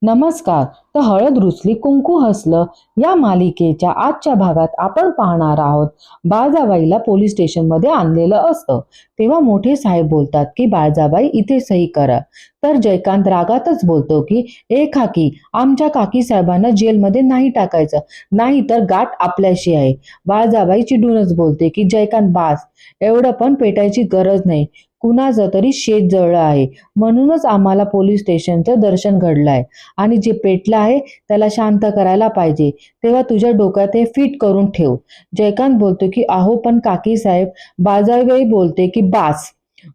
नमस्कार. तर हळद रुसली कुंकू हसलं या मालिकेच्या आजच्या भागात आपण पाहणार आहोत. बाळजाबाईला पोलीस स्टेशनमध्ये आणलेलं असतं तेव्हा मोठे साहेब बोलतात की बाळजाबाई इथे सही करा. तर जयकांत रागातच बोलतो की ए खाकी, आमच्या काकी साहेबांना जेलमध्ये नाही टाकायचं, नाही तर गाठ आपल्याशी आहे. बाळजाबाई चिडूनच बोलते की जयकांत बास, एवढं पण पेटायची गरज नाही. कुणाचं तरी शेत जळलं आहे, म्हणूनच आम्हाला पोलीस स्टेशनचं दर्शन घडलं आहे आणि जे पेटलं आहे त्याला शांत करायला पाहिजे. तेव्हा तुझ्या डोक्यात हे फिट करून ठेव. जयकांत बोलतो की अहो पण काकी साहेब. बाळजाबाई बोलते की बास.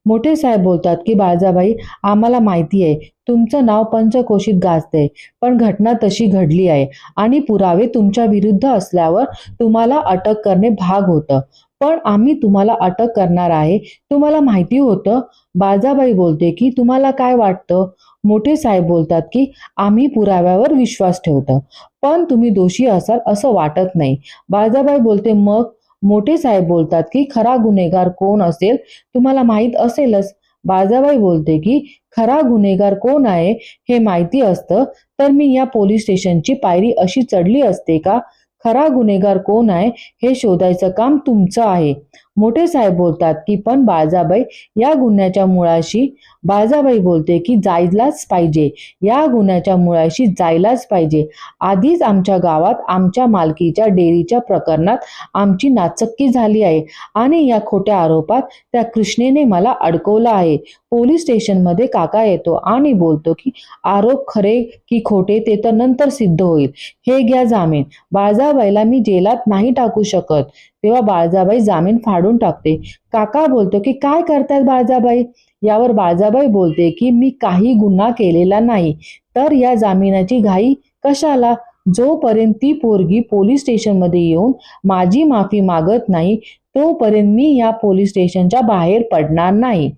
मोठे साहेब बोलतात की बाळजाबाई, आम्हाला माहिती आहे तुमचं नाव पंचकोशीत गाजतंय, पण घटना तशी घडली आहे आणि पुरावे तुमच्या विरुद्ध असल्यावर तुम्हाला अटक करणे भाग होतं. पण आम्ही तुम्हाला अटक करणार आहे, तुम्हाला माहिती होतं? बाळजाबाई बोलते की तुम्हाला काय वाटतं? मोठे साहेब बोलतात की आम्ही पुराव्यावर विश्वास ठेवतो, पण तुम्ही दोषी असाल असं वाटत नाही. बाळजाबाई बोलते मग? मोठे साहेब बोलतात की खरा गुन्हेगार कोण असेल तुम्हाला माहीत असेलच. बाळजाबाई बोलते की खरा गुन्हेगार कोण आहे हे माहिती असतं तर मी या पोलीस स्टेशनची पायरी अशी चढली असते का? खरा गुन्हेगार कोण आहे हे शोधायचं काम तुमचं आहे. मोठे साहेब बोलतात की पण बाळजाबाई, या गुन्ह्याच्या मुळाशी. बाळजाबाई बोलते की जायलाच पाहिजे, या गुन्ह्याच्या मुळाशी जायलाच पाहिजे. आधीच आमच्या गावात आमच्या मालकीच्या डेअरीच्या प्रकरणात आमची नाचक्की झाली आहे आणि या खोट्या आरोपात त्या कृष्णेने मला अडकवलं आहे. पोलीस स्टेशनमध्ये काका येतो आणि बोलतो की आरोप खरे की खोटे ते तर नंतर सिद्ध होईल, हे घ्या जामीन. बाळजाबाईला मी जेलात नाही टाकू शकत. तेव्हा बाळजाबाई जामीन फाडून टाकते. काका बोलतो की काय करतायत बाळजाबाई? यावर बाळजाबाई बोलते की मी काही गुन्हा केलेला नाही, तर या जामिनाची घाई कशाला? जोपर्यंत ती पोरगी पोलीस स्टेशनमध्ये येऊन माझी माफी मागत नाही तोपर्यंत मी या पोलीस स्टेशनच्या बाहेर पडणार नाही.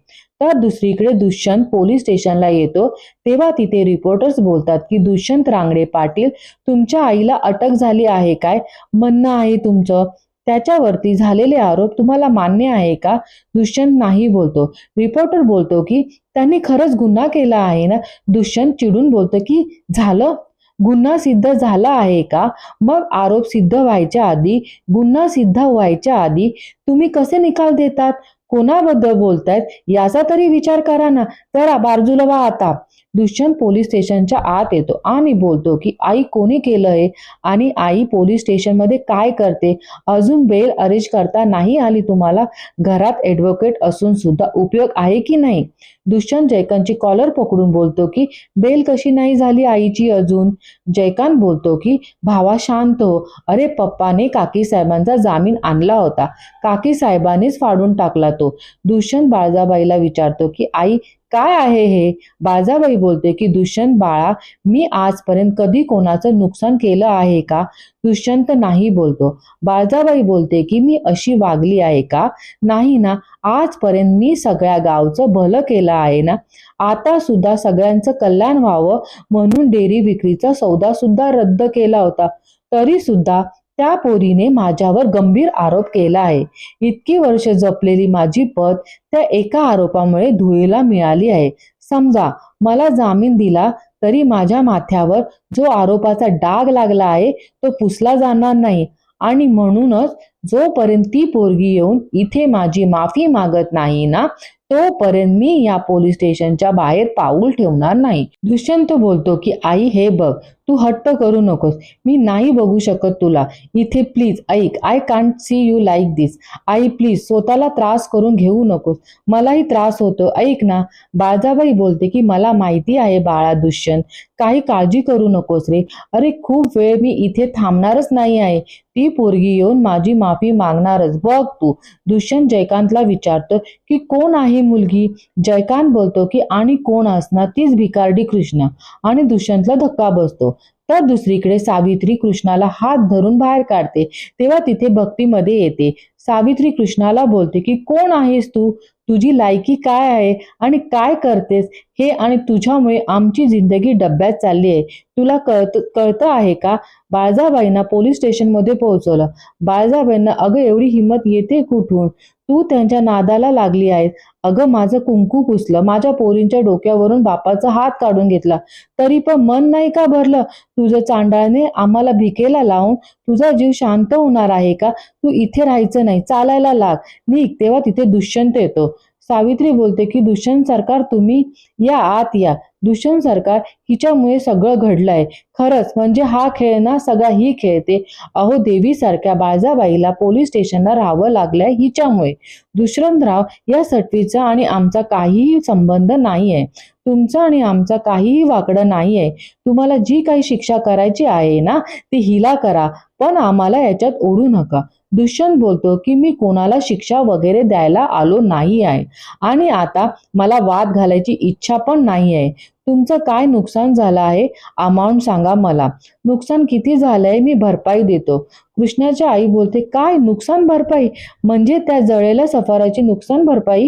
तर दुसरीकडे दुष्यंत पोलीस स्टेशनला येतो तेव्हा तिथे रिपोर्टर्स बोलतात की दुष्यंत रांगडे पाटील, तुमच्या आईला अटक झाली आहे काय म्हणणं आहे तुमचं? त्याच्यावरती झालेले आरोप तुम्हाला मान्य आहे का? दुष्यंत नाही बोलतो. रिपोर्टर बोलतो की त्यांनी खरंच गुन्हा केला आहे ना? दुष्यंत चिडून बोलतो की झालं, गुन्हा सिद्ध झाला आहे का? मग आरोप सिद्ध व्हायच्या आधी, गुन्हा सिद्ध व्हायच्या आधी तुम्ही कसे निकाल देतात? कोणाबद्दल बोलतायत याचा तरी विचार करा ना. जरा बाजूला व्हा आता. दुष्यंत पोलीस स्टेशनच्या आत येतो आणि बोलतो की आई, कोणी केलं हे आणि आई पोलीस स्टेशनमध्ये काय करते? अजून बेल अरेंज करता नाही आली तुम्हाला? घरात ॲडव्होकेट असून सुद्धा उपयोग आहे की नाही? दुष्यंत जयकांतची कॉलर पकडून बोलतो की बेल कशी नाही झाली आईची अजून? जयकांत बोलतो की भावा शांत हो. अरे पप्पाने काकी साहेबांचा जामीन आणला होता, काकी साहेबांनीच फाडून टाकला तो. दुष्यंत बाळजाबाईला विचारतो की आई काय आहे हे? बाळजाबाई बोलते की दुष्यंत बाळा, मी आजपर्यंत कधी कोणाचं नुकसान केलं आहे का? दुष्यंत नाही बोलतो. बाळजाबाई बोलते की मी अशी वागली आहे का? नाही ना. आजपर्यंत मी सगळ्या गावचं भलं केलं आहे ना. आता सुद्धा सगळ्यांचं कल्याण व्हावं म्हणून डेअरी विक्रीचा सौदा सुद्धा रद्द केला होता, तरी सुद्धा त्या पोरीने माझ्यावर गंभीर आरोप केला आहे. इतकी वर्ष जपलेली माझी पत त्या एका आरोपामुळे धुळीला मिळाली आहे. समजा मला जामीन दिला तरी माझ्या माथ्यावर जो आरोपाचा डाग लागला आहे तो पुसला जाणार नाही आणि म्हणूनच जोपर्यंत ती पोरगी येऊन इथे माझी माफी मागत नाही ना तोपर्यंत मी या पोलीस स्टेशनच्या बाहेर पाऊल ठेवणार नाही. दुष्यंत बोलतो की आई हे बघ, तू हट्ट करू नकोस, मी नाही बघू शकत तुला इथे, प्लीज ऐक. I can't see you like this. I please स्वतःला त्रास करून घेऊ नकोस, मलाही त्रास होतो, ऐक ना. बाळजाबाई बोलते की मला माहिती आहे बाळा दुष्यंत, काही काळजी करू नकोस रे. अरे खूप वेळ मी इथे थांबणारच नाही आहे, ती पोरगी येऊन माझी माफी मागणारच बघ तू. दुष्यंत जयकांतला विचारतो की कोण आहे मुलगी? जयकांत बोलतो की आणि कोण असणार, तीच भिकारडी कृष्णा. आणि दुष्यंतला धक्का बसतो. तर दुसरीकडे सावित्री कृष्णाला हात धरून बाहेर काढते तेव्हा तिथे भक्तीमध्ये येते. सावित्री कृष्णाला बोलते की कोण आहेस तू? तुझी लायकी काय आहे आणि काय करतेस हे, आणि तुझ्यामुळे आमची जिंदगी डब्यात चालली आहे. तुला कळतं आहे का? बाळजाबाईंना पोलीस स्टेशनमध्ये पोहोचवलं. बाळजाबाईंना अगं एवढी हिंमत येते कुठून? तू त्यांच्या नादाला लागली आहेस. अगं माझं कुंकू पुसलं, माझ्या पोरींच्या डोक्यावरून बापाचा हात काढून घेतला, तरी पण मन नाही का भरलं? तुझं चांडाळने आम्हाला भिकेला लावून तुझा जीव शांत होणार आहे का? तू इथे राहायचं नाही, चालायला लाग, निघ. तेव्हा तिथे दुष्यंत येतो. सावित्री बोलते की दुष्यंत सरकार तुम्ही या, आत या. दुष्यंत सरकार, हिच्यामुळे सगळं घडलंय. खरंच म्हणजे हा खेळ ना सगळा ही खेळते. अहो देवीसारख्या बाळजाबाईला पोलीस स्टेशनला राहावं लागलंय हिच्यामुळे. दुष्यंतराव, या सटवीचा आणि आमचा काहीही संबंध नाहीये. तुमचा आणि आमचा काहीही वाकडं नाहीये. तुम्हाला जी काही शिक्षा करायची आहे ना ती हिला करा, पण आम्हाला याच्यात ओढू नका. दुष्यंत बोलतो की मी कोणाला शिक्षा वगैरे द्यायला आलो नाही आहे आणि आता मला वाद घालायची इच्छा पण नाही आहे. तुमचं काय नुकसान झालं आहे अमाऊंट सांगा मला. नुकसान किती झालंय मी भरपाई देतो. कृष्णाची आई बोलते काय नुकसान भरपाई? म्हणजे त्या जळलेल्या सफाराची नुकसान भरपाई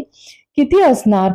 किती असणार?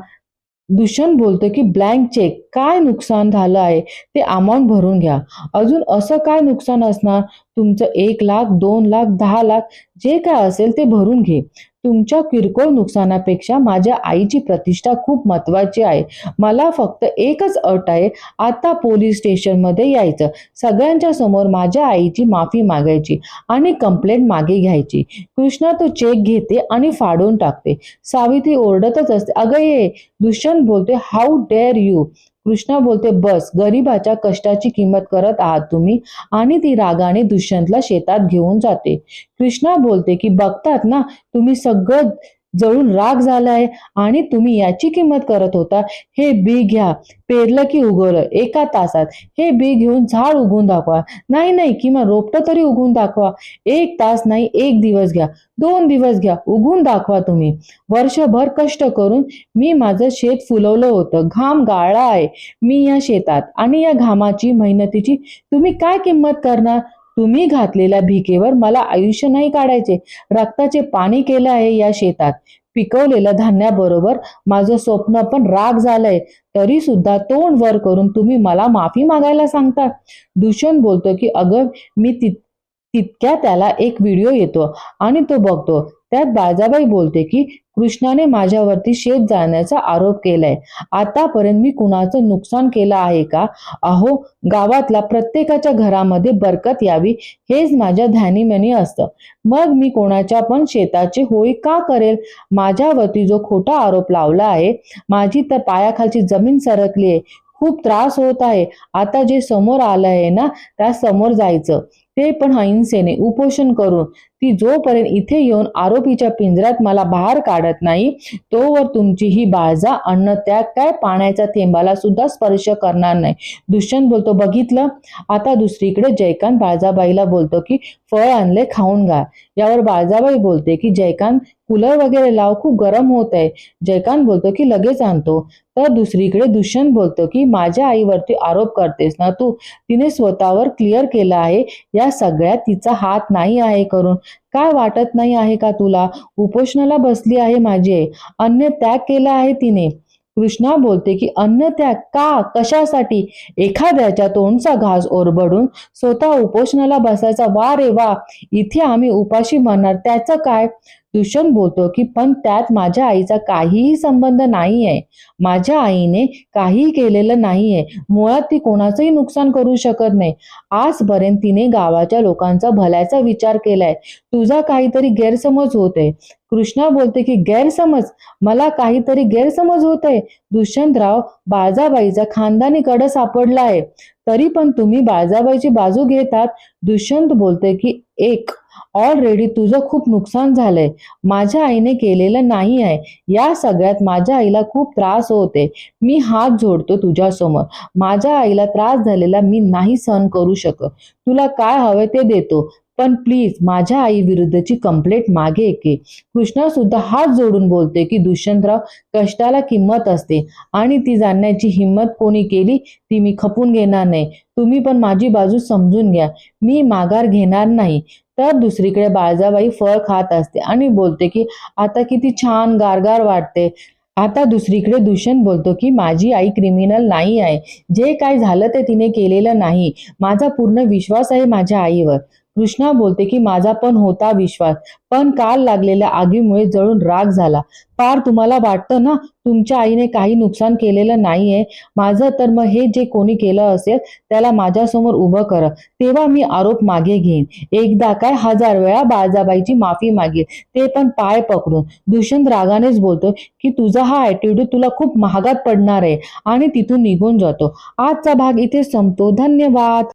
दुष्यंत बोलतो की ब्लँक चेक. काय नुकसान झालं आहे ते अमाऊंट भरून घ्या. अजून असं काय नुकसान असणार? तुमचं 1 लाख, 2 लाख, 10 लाख जे काय असेल ते भरून घे. तुमच्या किरकोळ नुकसानापेक्षा माझ्या आईची प्रतिष्ठा खूप महत्वाची आहे. मला फक्त एकच अट आहे, आता पोलीस स्टेशनमध्ये यायचं, सगळ्यांच्या समोर माझ्या आईची माफी मागायची आणि कंप्लेंट मागे घ्यायची. कृष्णा तो चेक घेते आणि फाडून टाकते. सावित्री ओरडतच असते, अगं ये. दुष्यंत बोलते हाऊ डेअर यू. कृष्णा बोलते बस, गरिबाच्या कष्टाची किंमत करत आहात तुम्ही. आणि ती रागाने दुष्यंतला शेतात घेऊन जाते. कृष्णा बोलते की बघतात ना तुम्ही, सगळं जळून राग झालाय आणि तुम्ही याची किंमत करत होता. हे बी घ्या, पेरलं की उगवलं 1 तासात. हे बी घेऊन झाड उगवून दाखवा. नाही नाही, किंवा रोपटं तरी उगवून दाखवा. 1 तास नाही, 1 दिवस घ्या, 2 दिवस घ्या, उगवून दाखवा तुम्ही. वर्षभर कष्ट करून मी माझं शेत फुलवलं होतं, घाम गाळला आहे मी या शेतात, आणि या घामाची मेहनतीची तुम्ही काय किंमत करणार? तुम्ही घातलेल्या भिकेवर मला आयुष्य नाही काढायचे. रक्ताचे पाणी केलं आहे या शेतात. पिकवलेल्या धान्याबरोबर माझं स्वप्न पण राग झालंय, तरी सुद्धा तोंड वर करून तुम्ही मला माफी मागायला सांगता. दुष्यंत बोलतो की अगं मी तितक्या त्याला एक व्हिडिओ येतो आणि तो बघतो. त्यात बाळजाबाई बोलते की कृष्णाने माझ्यावरती शेत जाळण्याचा आरोप केलाय. आतापर्यंत मी कुणाचं नुकसान केलं आहे का? अहो गावातल्या प्रत्येकाच्या घरामध्ये बरकत यावी हेच माझ्या ध्यानीमनी असतं. मग मी कोणाच्या पण शेताची होळी का करेल? माझ्यावरती जो खोटा आरोप लावला आहे, माझी तर पायाखालची जमीन सरकली आहे, खूप त्रास होत आहे. आता जे समोर आलं आहे ना त्या समोर जायचं, ते पण अहिंसेने उपोषण करून. ती जोपर्यंत इथे येऊन आरोपीच्या पिंजऱ्यात मला बाहेर काढत नाही तोवर तुमची ही बाळजा अन्न त्याग काय पाण्याच्या थेंबाला सुद्धा स्पर्श करणार नाही. दुष्यंत बोलतो बघितलं. आता दुसरीकडे जयकांत बाळजाबाईला बोलतो की फळ आणले, खाऊन घ्या. यावर बाळजाबाई बोलते की जयकांत कूलर वगैरे लाव, खूप गरम होत आहे. जयकांत बोलतो की लगेच आणतो. तर दुसरीकडे दुष्यंत बोलतो की माझ्या आईवरती आरोप करतेस ना तू, तिने स्वतःवर क्लिअर केलं आहे या सगळ्यात तिचा हात नाही आहे करून. काय वाटत नाही आहे का तुला? उपोषणाला बसली आहे माझी आई, अन्न त्याग केला आहे तिने. कृष्णा बोलते की अन्न त्याग का, कशासाठी? एखाद्याच्या तोंडचा घास ओरबडून स्वतः उपोषणाला बसायचा. वा रे वा, इथे आम्ही उपाशी मरणार, त्याचं काय? दुष्यंत बोलतो की पण त्यात माझ्या आईचा काहीही संबंध नाहीये. माझ्या आईने काहीही केलेलं नाहीये. मुळात ती कोणाचंही नुकसान करू शकत नाही. आजपर्यंत तिने गावाच्या लोकांचा भल्याचा विचार केलाय. तुझा काहीतरी गैरसमज होतोय. कृष्णा बोलते की गैरसमज? मला काहीतरी गैरसमज होतोय. दुष्यंतराव, बाळजाबाईचा खानदानी कड सापडला आहे, तरी पण तुम्ही बाळजाबाईची बाजू घेतात. दुष्यंत बोलते की एक, ऑलरेडी तुझं खूप नुकसान झालंय, माझ्या आईने केलेलं नाही आहे. या सगळ्यात माझ्या आईला खूप त्रास होते. मी हात जोडतो तुझ्या समोर. माझ्या आईला त्रास झालेला मी नाही सहन करू शकत. तुला काय हवंय ते देतो, पण प्लीज माझ्या आई विरुद्धची कंप्लेंट मागे घे. कृष्णा सुद्धा हात जोडून बोलते की दुष्यंतराव, कष्टाला किंमत असते आणि ती जाणण्याची हिंमत कोणी केली ती मी खपून घेणार नाही. तुम्ही पण माझी बाजू समजून घ्या. मी माघार घेणार नाही. तर दुसरीकडे बाळजाबाई फळ खात असते आणि बोलते की आता किती छान गारगार वाटते. आता दुसरीकडे दुष्यंत बोलतो की माझी आई क्रिमिनल नाही आहे. जे काय झालं ते तिने केलेलं नाही. माझा पूर्ण विश्वास आहे माझ्या आईवर. कृष्णा बोलते की माझा पण होता विश्वास, पण काल लागलेल्या आगीमुळे जळून राख झाला. पार तुम्हाला वाटतं ना तुमच्या आईने काही नुकसान केलेलं नाहीये. माझं तर मग हे जे कोणी केलं असेल त्याला माझ्यासमोर उभं करा, तेव्हा मी आरोप मागे घेईन. एकदा काय 1000 वेळा बाळजाबाईची माफी मागेल, ते पण पाय पकडून. दुष्यंत रागानेच बोलतो की तुझा हा ऍटिट्यूड तुला खूप महागात पडणार आहे आणि तिथून निघून जातो. आजचा भाग इथे संपतो. धन्यवाद.